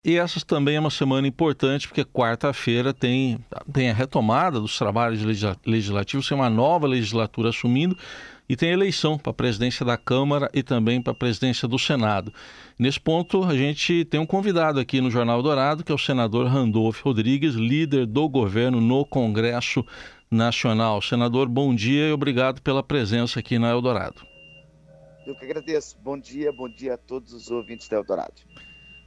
E essa também é uma semana importante, porque quarta-feira tem a retomada dos trabalhos legislativos, tem uma nova legislatura assumindo e tem eleição para a presidência da Câmara e também para a presidência do Senado. Nesse ponto, a gente tem um convidado aqui no Jornal Eldorado, que é o senador Randolfo Rodrigues, líder do governo no Congresso Nacional. Senador, bom dia e obrigado pela presença aqui na Eldorado. Eu que agradeço. Bom dia a todos os ouvintes da Eldorado.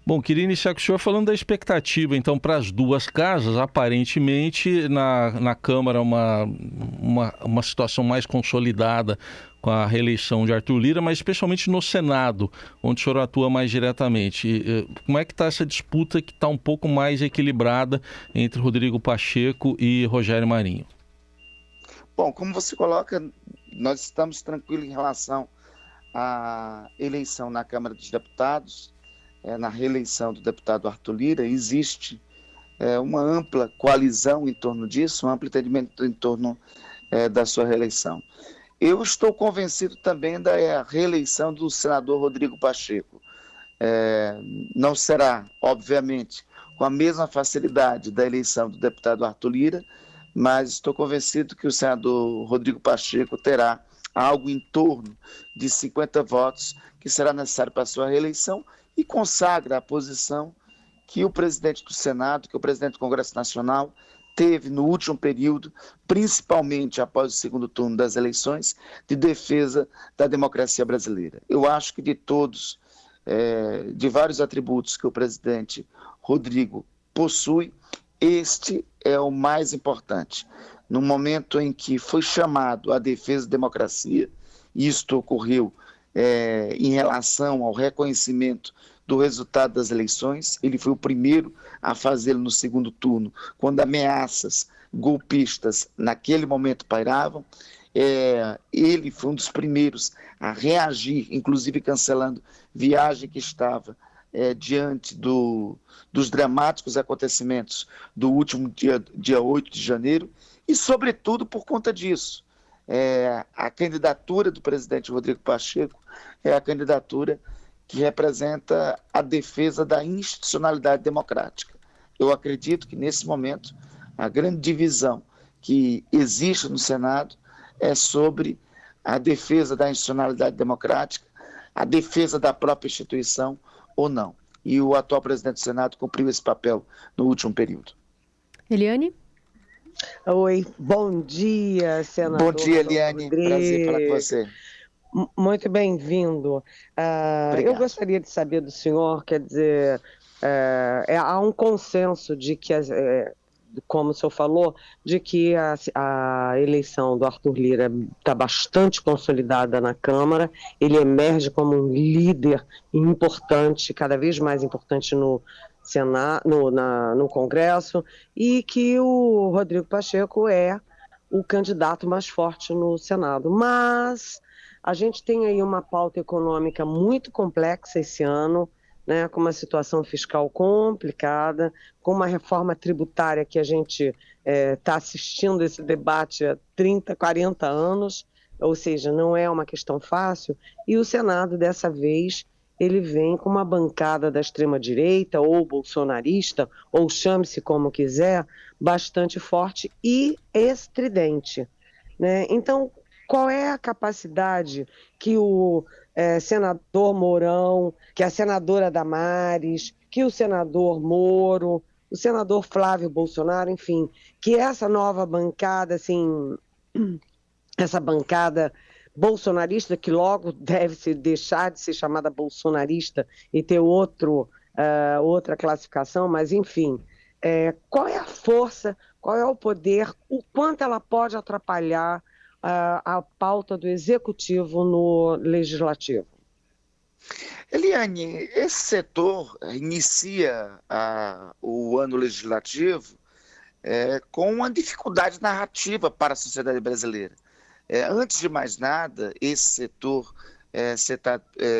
Bom, queria iniciar com o senhor falando da expectativa, então, para as duas casas. Aparentemente, na Câmara, uma situação mais consolidada com a reeleição de Arthur Lira, mas especialmente no Senado, onde o senhor atua mais diretamente. Como é que está essa disputa que está um pouco mais equilibrada entre Rodrigo Pacheco e Rogério Marinho? Bom, como você coloca, nós estamos tranquilos em relação à eleição na Câmara dos Deputados. Na reeleição do deputado Arthur Lira, existe uma ampla coalizão em torno disso, um amplo entendimento em torno da sua reeleição. Eu estou convencido também da reeleição do senador Rodrigo Pacheco. Não será, obviamente, com a mesma facilidade da eleição do deputado Arthur Lira, mas estou convencido que o senador Rodrigo Pacheco terá algo em torno de 50 votos que será necessário para a sua reeleição, e consagra a posição que o presidente do Senado, que o presidente do Congresso Nacional teve no último período, principalmente após o segundo turno das eleições, de defesa da democracia brasileira. Eu acho que de todos, de vários atributos que o presidente Rodrigo possui, este é o mais importante. No momento em que foi chamado à defesa da democracia, isto ocorreu em relação ao reconhecimento do resultado das eleições. Ele foi o primeiro a fazê-lo no segundo turno, quando ameaças golpistas naquele momento pairavam. Ele foi um dos primeiros a reagir, inclusive cancelando viagem que estava diante dos dramáticos acontecimentos do último dia 8 de janeiro, e sobretudo por conta disso. A candidatura do presidente Rodrigo Pacheco é a candidatura que representa a defesa da institucionalidade democrática. Eu acredito que, nesse momento, a grande divisão que existe no Senado é sobre a defesa da institucionalidade democrática, a defesa da própria instituição ou não. E o atual presidente do Senado cumpriu esse papel no último período. Eliane? Oi, bom dia, senador. Bom dia, Eliane. Prazer falar com você. Muito bem-vindo. Eu gostaria de saber do senhor, quer dizer, há um consenso de que, como o senhor falou, de que a eleição do Arthur Lira está bastante consolidada na Câmara, ele emerge como um líder importante, cada vez mais importante no Congresso, e que o Rodrigo Pacheco é o candidato mais forte no Senado. Mas a gente tem aí uma pauta econômica muito complexa esse ano, né, com uma situação fiscal complicada, com uma reforma tributária que a gente está assistindo esse debate há 30, 40 anos, ou seja, não é uma questão fácil, e o Senado, dessa vez, ele vem com uma bancada da extrema-direita, ou bolsonarista, ou chame-se como quiser, bastante forte e estridente, né? Então, qual é a capacidade que o senador Mourão, que a senadora Damares, que o senador Moro, o senador Flávio Bolsonaro, enfim, que essa nova bancada, assim, essa bancada bolsonarista, que logo deve deixar de ser chamada bolsonarista e ter outra classificação, mas enfim, qual é a força, qual é o poder, o quanto ela pode atrapalhar a pauta do executivo no legislativo? Eliane, esse setor inicia o ano legislativo com uma dificuldade narrativa para a sociedade brasileira. Antes de mais nada, esse setor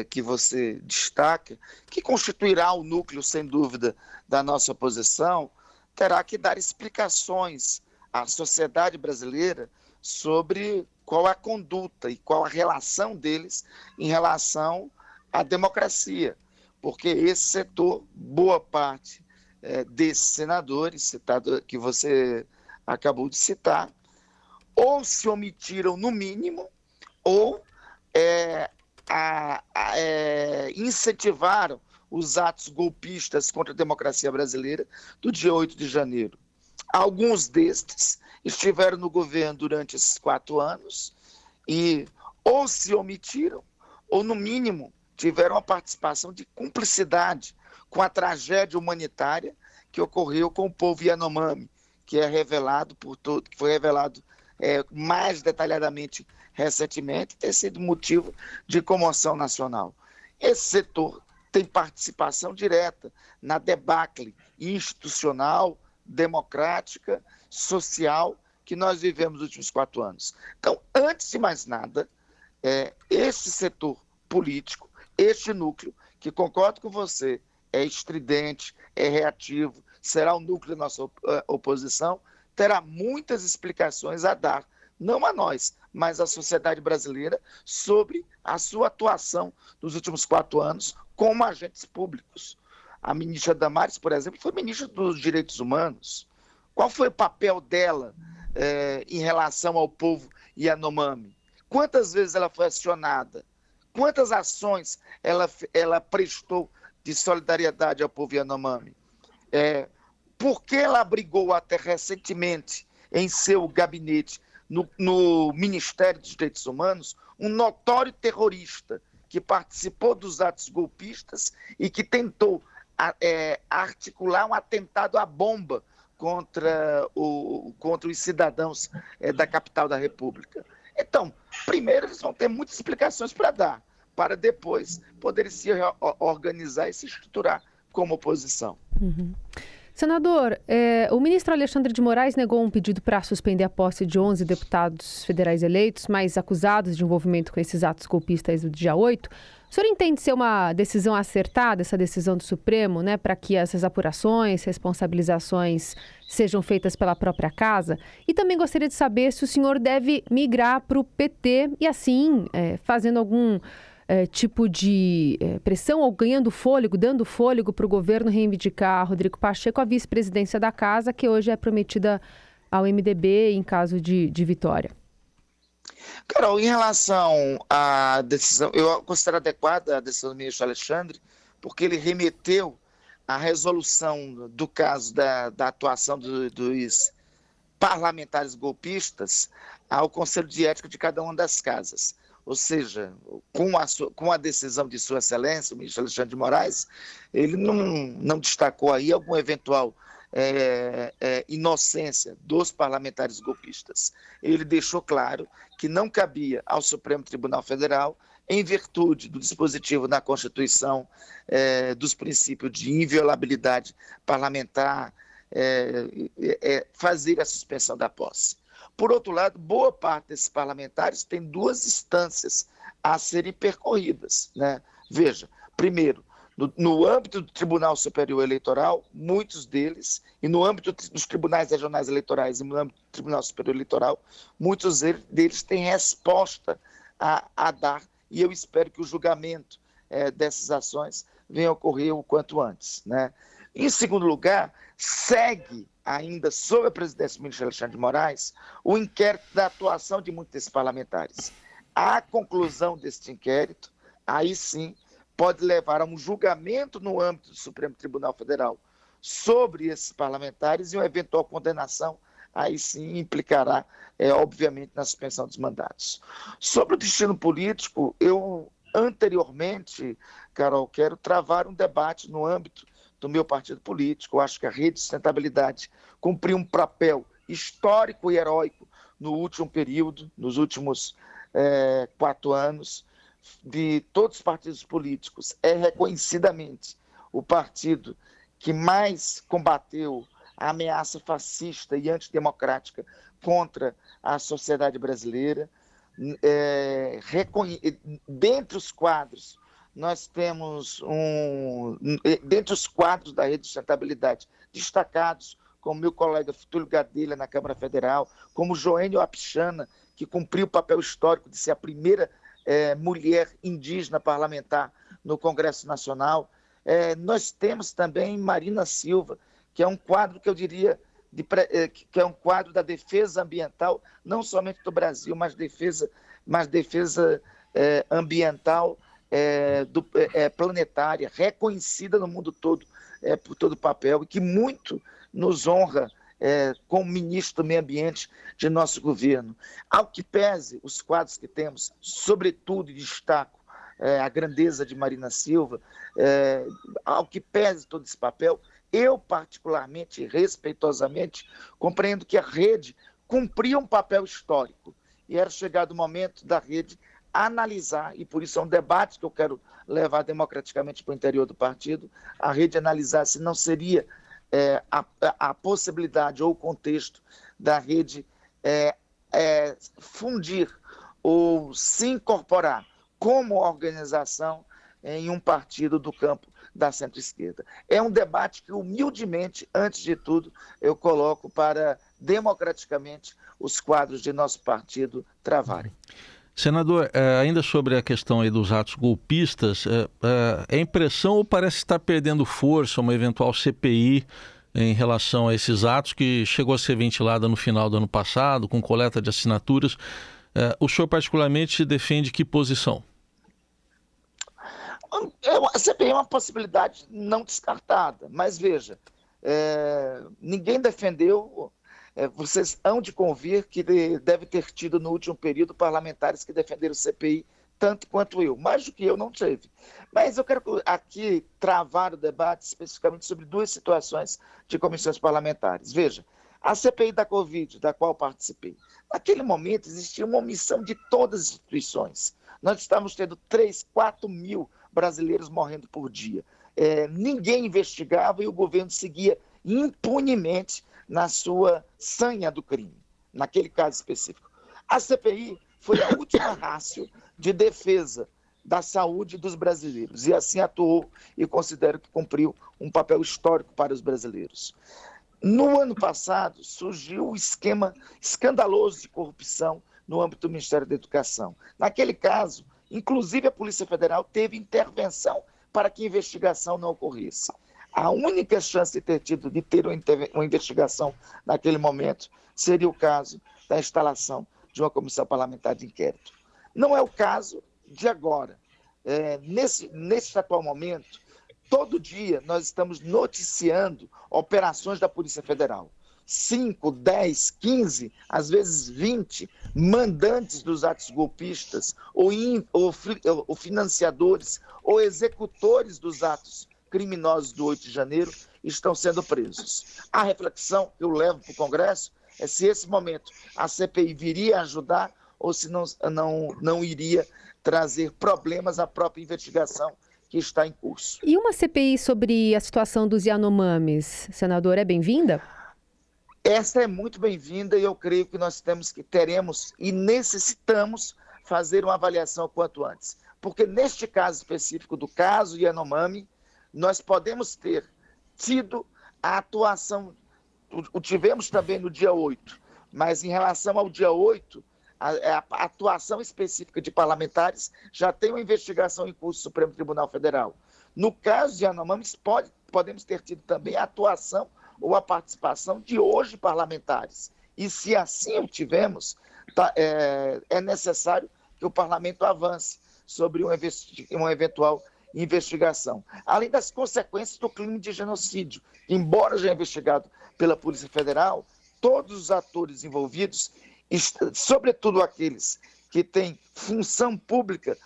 que você destaca, que constituirá o núcleo, sem dúvida, da nossa oposição, terá que dar explicações à sociedade brasileira sobre qual a conduta e qual a relação deles em relação à democracia. porque esse setor, boa parte desses senadores citado, que você acabou de citar, ou se omitiram no mínimo, ou incentivaram os atos golpistas contra a democracia brasileira do dia 8 de janeiro. Alguns destes estiveram no governo durante esses 4 anos e ou se omitiram, ou no mínimo tiveram a participação de cumplicidade com a tragédia humanitária que ocorreu com o povo Yanomami, que é revelado que foi revelado mais detalhadamente recentemente, ter sido motivo de comoção nacional. Esse setor tem participação direta na debacle institucional, democrática, social que nós vivemos nos últimos 4 anos. Então, antes de mais nada, este setor político, este núcleo, que concordo com você, é estridente, é reativo, será o núcleo da nossa oposição, terá muitas explicações a dar, não a nós, mas à sociedade brasileira, sobre a sua atuação nos últimos 4 anos como agentes públicos. A ministra Damares, por exemplo, foi ministra dos Direitos Humanos. Qual foi o papel dela em relação ao povo Yanomami? Quantas vezes ela foi acionada? Quantas ações ela prestou de solidariedade ao povo Yanomami? Por que ela abrigou até recentemente em seu gabinete, no Ministério dos Direitos Humanos, um notório terrorista que participou dos atos golpistas e que tentou articular um atentado à bomba contra os cidadãos da capital da República? Então, primeiro eles vão ter muitas explicações para dar, para depois poderem se organizar e se estruturar como oposição. Uhum. Senador, o ministro Alexandre de Moraes negou um pedido para suspender a posse de 11 deputados federais eleitos, mas acusados de envolvimento com esses atos golpistas do dia 8. O senhor entende ser uma decisão acertada, essa decisão do Supremo, né, para que essas apurações, responsabilizações sejam feitas pela própria casa? E também gostaria de saber se o senhor deve migrar para o PT e assim, fazendo algum tipo de pressão ou ganhando fôlego, dando fôlego para o governo reivindicar Rodrigo Pacheco a vice-presidência da casa, que hoje é prometida ao MDB em caso de vitória. Carol, em relação à decisão, eu considero adequada a decisão do ministro Alexandre, porque ele remeteu a resolução do caso da atuação dos parlamentares golpistas ao Conselho de Ética de cada uma das casas. Ou seja, com a decisão de Sua Excelência, o ministro Alexandre de Moraes, ele não destacou aí algum eventual inocência dos parlamentares golpistas. Ele deixou claro que não cabia ao Supremo Tribunal Federal, em virtude do dispositivo na Constituição dos princípios de inviolabilidade parlamentar, fazer a suspensão da posse. Por outro lado, boa parte desses parlamentares tem 2 instâncias a serem percorridas, né? Veja, primeiro, no âmbito do Tribunal Superior Eleitoral, muitos deles, e no âmbito dos tribunais regionais eleitorais e no âmbito do Tribunal Superior Eleitoral, muitos deles têm resposta a dar, e eu espero que o julgamento dessas ações venha a ocorrer o quanto antes, né? Em segundo lugar, segue ainda sob a presidência do ministro Alexandre de Moraes o inquérito da atuação de muitos desses parlamentares. A conclusão deste inquérito, aí sim, pode levar a um julgamento no âmbito do Supremo Tribunal Federal sobre esses parlamentares e uma eventual condenação, aí sim implicará, obviamente, na suspensão dos mandatos. Sobre o destino político, eu anteriormente, Carol, quero travar um debate no âmbito do meu partido político. Eu acho que a Rede de Sustentabilidade cumpriu um papel histórico e heróico no último período, nos últimos 4 anos, de todos os partidos políticos. É reconhecidamente o partido que mais combateu a ameaça fascista e antidemocrática contra a sociedade brasileira. Dentre os quadros, nós temos dentre os quadros da Rede de Sustentabilidade destacados, como meu colega Túlio Gadelha na Câmara Federal, como Joênio Apixana, que cumpriu o papel histórico de ser a primeira mulher indígena parlamentar no Congresso Nacional. Nós temos também Marina Silva, que é um quadro que eu diria que é um quadro da defesa ambiental, não somente do Brasil, mas defesa ambiental planetária, reconhecida no mundo todo por todo o papel, e que muito nos honra como ministro do Meio Ambiente de nosso governo. Ao que pese os quadros que temos, sobretudo destaco a grandeza de Marina Silva, ao que pese todo esse papel, eu particularmente e respeitosamente compreendo que a rede cumpria um papel histórico e era chegado o momento da rede analisar, e por isso é um debate que eu quero levar democraticamente para o interior do partido, a rede analisar se não seria a possibilidade ou o contexto da rede fundir ou se incorporar como organização em um partido do campo da centro-esquerda. É um debate que, humildemente, antes de tudo, eu coloco para, democraticamente, os quadros de nosso partido travarem. Senador, ainda sobre a questão aí dos atos golpistas, é impressão ou parece estar perdendo força uma eventual CPI em relação a esses atos que chegou a ser ventilada no final do ano passado, com coleta de assinaturas? O senhor particularmente defende que posição? A CPI é uma possibilidade não descartada, mas veja, ninguém defendeu, vocês hão de convir que deve ter tido no último período parlamentares que defenderam CPI tanto quanto eu, mais do que eu não teve. Mas eu quero aqui travar o debate especificamente sobre duas situações de comissões parlamentares. Veja, a CPI da Covid, da qual participei, naquele momento existia uma omissão de todas as instituições. Nós estávamos tendo 3, 4 mil brasileiros morrendo por dia. Ninguém investigava e o governo seguia impunemente na sua sanha do crime, naquele caso específico. A CPI foi a última rácio de defesa da saúde dos brasileiros e assim atuou e considero que cumpriu um papel histórico para os brasileiros. No ano passado, surgiu um esquema escandaloso de corrupção no âmbito do Ministério da Educação. Naquele caso, inclusive a Polícia Federal teve intervenção para que a investigação não ocorresse. A única chance de ter uma investigação naquele momento seria o caso da instalação de uma comissão parlamentar de inquérito. Não é o caso de agora. Nesse atual momento, todo dia nós estamos noticiando operações da Polícia Federal. 5, 10, 15, às vezes 20 mandantes dos atos golpistas ou financiadores ou executores dos atos criminosos do 8 de janeiro estão sendo presos. A reflexão que eu levo para o Congresso é se esse momento a CPI viria ajudar ou se não iria trazer problemas à própria investigação que está em curso. E uma CPI sobre a situação dos Yanomamis, senador, é bem-vinda? Essa é muito bem-vinda e eu creio que nós teremos e necessitamos fazer uma avaliação o quanto antes. Porque neste caso específico do caso Yanomami, nós podemos ter tido a atuação, o tivemos também no dia 8, mas em relação ao dia 8, a atuação específica de parlamentares já tem uma investigação em curso do Supremo Tribunal Federal. No caso de Yanomami, podemos ter tido também a atuação ou a participação de hoje parlamentares. E se assim o tivermos, é necessário que o parlamento avance sobre uma eventual investigação. Além das consequências do crime de genocídio, que, embora já investigado pela Polícia Federal, todos os atores envolvidos, sobretudo aqueles que têm função pública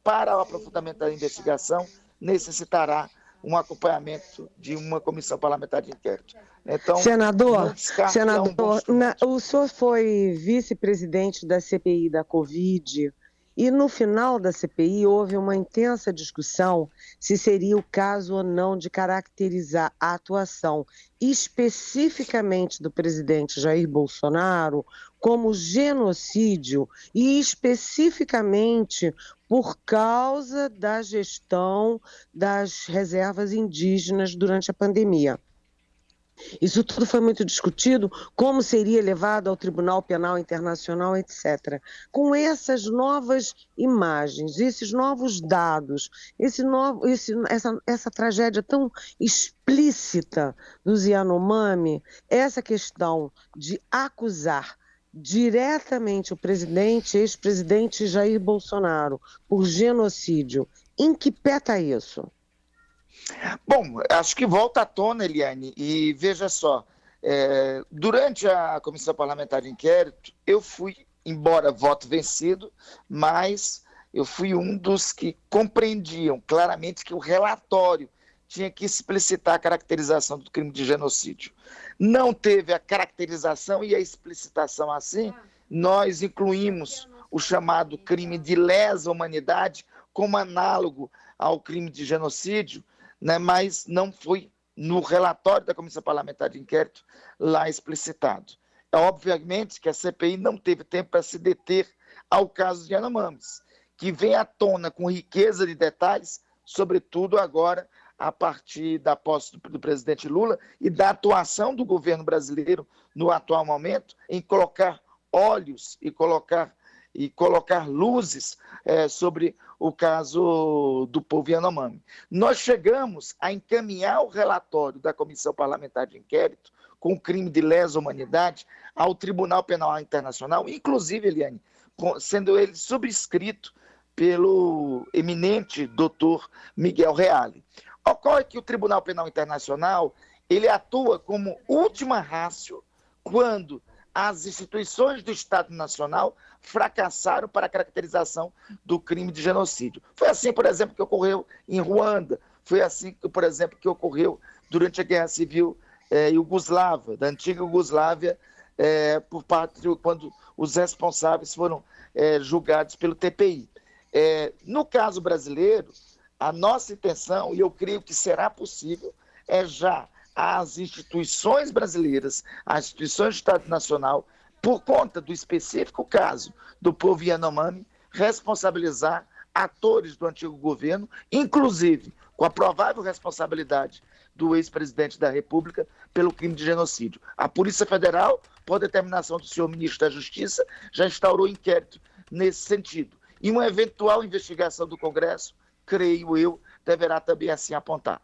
para o aprofundamento da investigação, necessitará um acompanhamento de uma comissão parlamentar de inquérito. Então, senador, o senhor foi vice-presidente da CPI da Covid e no final da CPI houve uma intensa discussão se seria o caso ou não de caracterizar a atuação especificamente do presidente Jair Bolsonaro como genocídio e especificamente por causa da gestão das reservas indígenas durante a pandemia. Isso tudo foi muito discutido, como seria levado ao Tribunal Penal Internacional, etc. Com essas novas imagens, esses novos dados, essa tragédia tão explícita dos Yanomami, essa questão de acusar diretamente o ex-presidente Jair Bolsonaro por genocídio, em que pé está isso? Bom, acho que volta à tona, Eliane, e veja só, durante a Comissão Parlamentar de Inquérito, eu fui, embora voto vencido, mas eu fui um dos que compreendiam claramente que o relatório tinha que explicitar a caracterização do crime de genocídio. Não teve a caracterização e a explicitação assim, nós incluímos o chamado crime de lesa humanidade como análogo ao crime de genocídio, né, mas não foi no relatório da Comissão Parlamentar de Inquérito lá explicitado. Obviamente que a CPI não teve tempo para se deter ao caso de Yanomamis, que vem à tona com riqueza de detalhes, sobretudo agora a partir da posse do presidente Lula e da atuação do governo brasileiro no atual momento em colocar olhos e colocar luzes sobre o caso do povo Yanomami. Nós chegamos a encaminhar o relatório da Comissão Parlamentar de Inquérito com o crime de lesa humanidade ao Tribunal Penal Internacional, inclusive, Eliane, sendo ele subscrito pelo eminente doutor Miguel Reale. Ocorre que o Tribunal Penal Internacional ele atua como última ratio quando as instituições do Estado Nacional fracassaram para a caracterização do crime de genocídio. Foi assim, por exemplo, que ocorreu em Ruanda, foi assim, por exemplo, que ocorreu durante a Guerra Civil Iugoslava, da antiga Iugoslávia, por parte quando os responsáveis foram julgados pelo TPI. No caso brasileiro, a nossa intenção, e eu creio que será possível, é já as instituições brasileiras, as instituições do Estado Nacional, por conta do específico caso do povo Yanomami, responsabilizar atores do antigo governo, inclusive com a provável responsabilidade do ex-presidente da República pelo crime de genocídio. A Polícia Federal, por determinação do senhor ministro da Justiça, já instaurou inquérito nesse sentido. E uma eventual investigação do Congresso, creio eu, deverá também assim apontar.